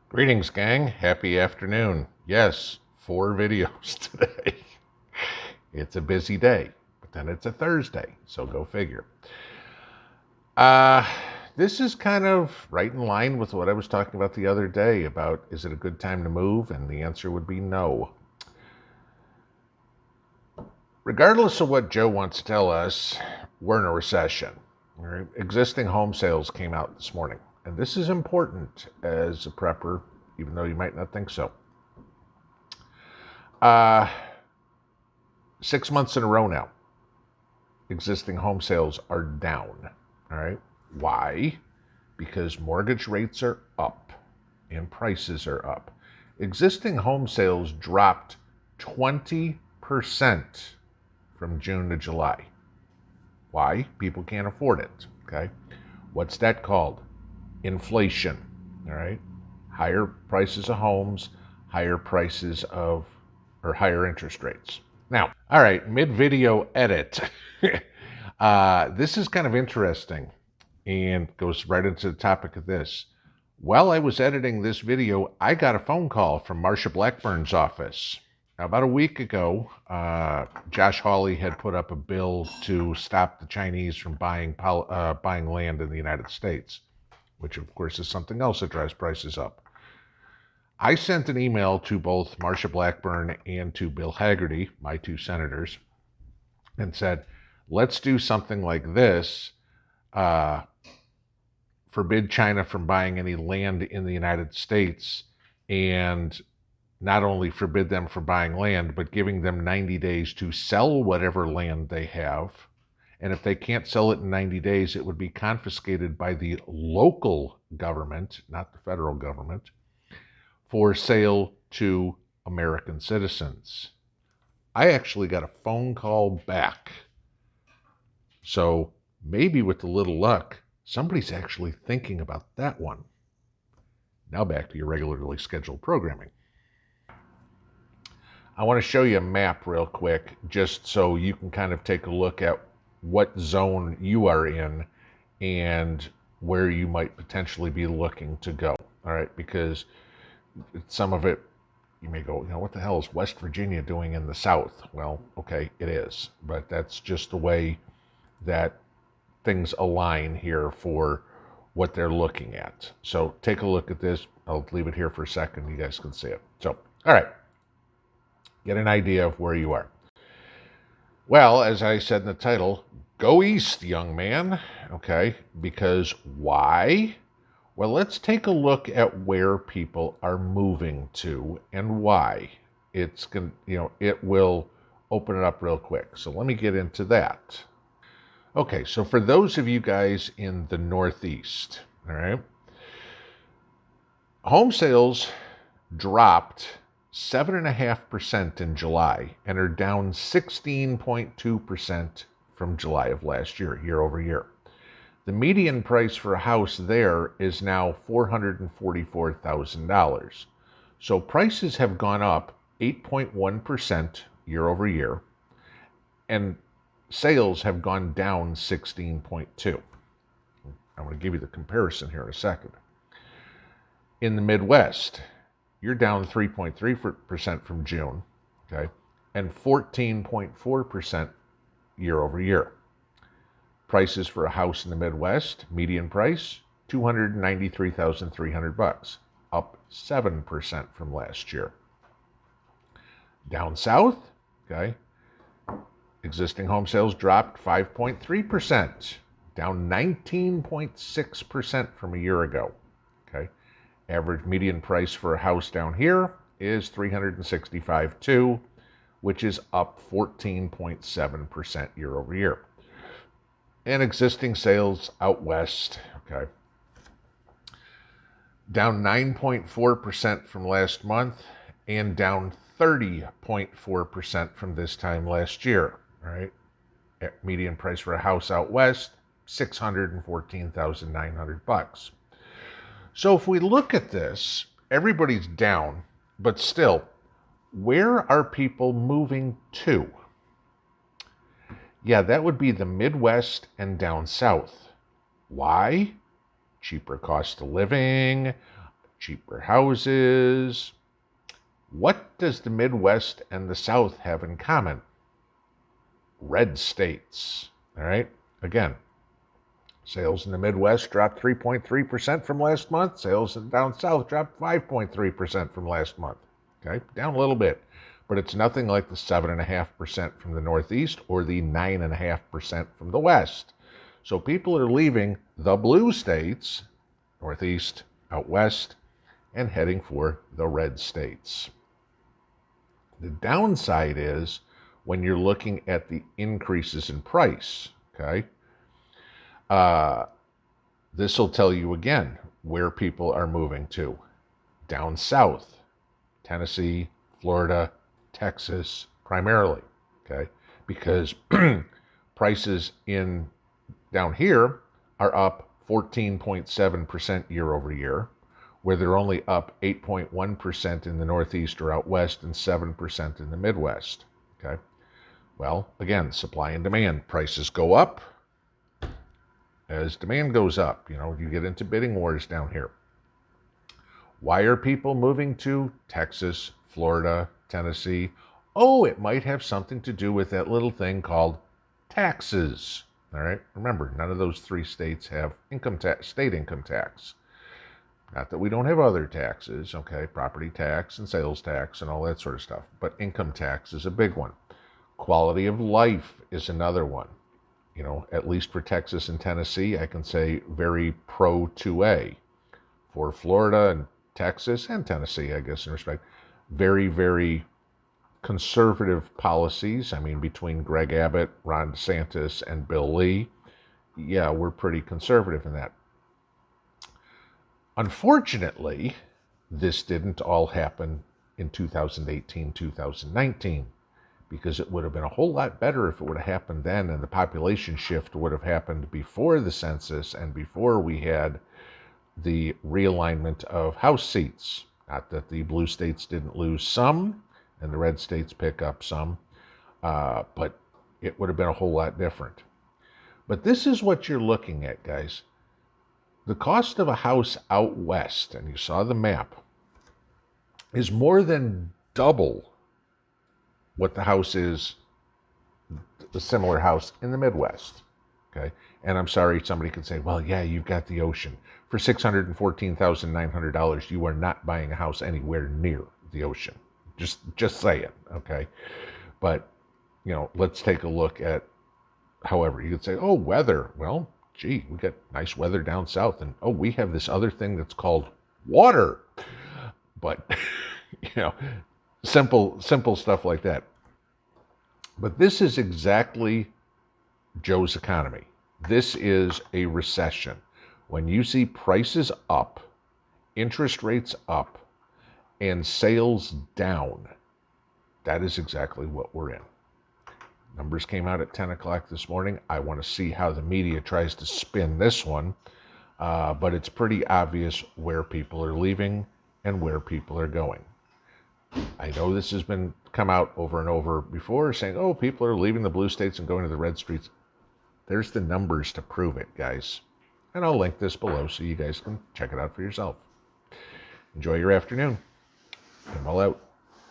Greetings, gang. Happy afternoon. Yes, 4 videos today. It's a busy day, but then it's a Thursday, so go figure. Uh, this is kind of right in line with what I was talking about the other day about is it a good time to move? And the answer would be no. Regardless of what Joe wants to tell us, we're in a recession. Right? Existing home sales came out this morning. And this is important as a prepper, even though you might not think so. 6 months in a row now, existing home sales are down. All right. Why? Because mortgage rates are up and prices are up. Existing home sales dropped 20% from June to July. Why? People can't afford it. Okay. What's that called? Inflation. All right. Higher prices of homes, higher prices of, or higher interest rates. Now, all right, mid-video edit. This is kind of interesting and goes right into the topic of this. While I was editing this video, I got a phone call from Marsha Blackburn's office. Now, about a week ago, Josh Hawley had put up a bill to stop the Chinese from buying land in the United States, which of course is something else that drives prices up. I sent an email to both Marsha Blackburn and to Bill Hagerty, my two senators, and said, let's do something like this. Forbid China from buying any land in the United States, and not only forbid them from buying land, but giving them 90 days to sell whatever land they have. And if they can't sell it in 90 days, it would be confiscated by the local government, not the federal government, for sale to American citizens. I actually got a phone call back. So maybe with a little luck, somebody's actually thinking about that one. Now back to your regularly scheduled programming. I want to show you a map real quick, just so you can kind of take a look at what zone you are in and where you might potentially be looking to go. All right, because some of it, you may go, what the hell is West Virginia doing in the South? Well, okay, it is, but that's just the way that things align here for what they're looking at. So take a look at this. I'll leave it here for a second. You guys can see it. So, all right, get an idea of where you are. Well, as I said in the title, go east, young man. Okay, because why? Well, let's take a look at where people are moving to and why. It's going to, it will open it up real quick. So let me get into that. Okay, so for those of you guys in the Northeast, all right, home sales dropped 7.5% in July and are down 16.2% from July of last year, year over year. The median price for a house there is now $444,000. So prices have gone up 8.1% year over year, and sales have gone down 16.2%. I'm going to give you the comparison here in a second. In the Midwest, you're down 3.3% from June, okay, and 14.4% year over year. Prices for a house in the Midwest, median price, $293,300, up 7% from last year. Down south, okay, existing home sales dropped 5.3%, down 19.6% from a year ago. Okay, average median price for a house down here is $365,200, which is up 14.7% year over year. And existing sales out west, okay, down 9.4% from last month and down 30.4% from this time last year, right? Median price for a house out west, $614,900. So if we look at this, everybody's down, but still, where are people moving to? Yeah, that would be the Midwest and down south. Why? Cheaper cost of living, cheaper houses. What does the Midwest and the South have in common? Red states. All right. Again, sales in the Midwest dropped 3.3% from last month. Sales down south dropped 5.3% from last month. Okay, down a little bit, but it's nothing like the 7.5% from the Northeast or the 9.5% from the West. So people are leaving the blue states, Northeast, out West, and heading for the red states. The downside is when you're looking at the increases in price, okay? This will tell you again where people are moving to. Down south, Tennessee, Florida, Texas, primarily, okay? Because prices in down here are up 14.7% year over year, where they're only up 8.1% in the Northeast or out West and 7% in the Midwest, okay? Well, again, supply and demand. Prices go up as demand goes up. You know, you get into bidding wars down here. Why are people moving to Texas, Florida, Tennessee? Oh, it might have something to do with that little thing called taxes. All right. Remember, none of those three states have income tax, state income tax. Not that we don't have other taxes, okay, property tax and sales tax and all that sort of stuff, but income tax is a big one. Quality of life is another one. You know, at least for Texas and Tennessee, I can say very pro 2A. For Florida and Texas and Tennessee, I guess in respect, very, very conservative policies. I mean, between Greg Abbott, Ron DeSantis, and Bill Lee, yeah, we're pretty conservative in that. Unfortunately, this didn't all happen in 2018, 2019, because it would have been a whole lot better if it would have happened then, and the population shift would have happened before the census and before we had the realignment of House seats. Not that the blue states didn't lose some and the red states pick up some, but it would have been a whole lot different. But this is what you're looking at, guys. The cost of a house out west, and you saw the map, is more than double what the house is, the similar house in the Midwest. Okay, and I'm sorry, somebody could say, well, yeah, you've got the ocean. For $614,900, you are not buying a house anywhere near the ocean. Just saying, okay? But, you know, let's take a look at, however, you could say, oh, weather. Well, gee, we got nice weather down south, and oh, we have this other thing that's called water. But, you know, simple stuff like that. But this is exactly Joe's economy. This is a recession. When you see prices up, interest rates up, and sales down, that is exactly what we're in. Numbers came out at 10 o'clock this morning. I want to see how the media tries to spin this one, but it's pretty obvious where people are leaving and where people are going. I know this has been come out over and over before, saying, oh, people are leaving the blue states and going to the red states. There's the numbers to prove it, guys. And I'll link this below so you guys can check it out for yourself. Enjoy your afternoon. Pinball out.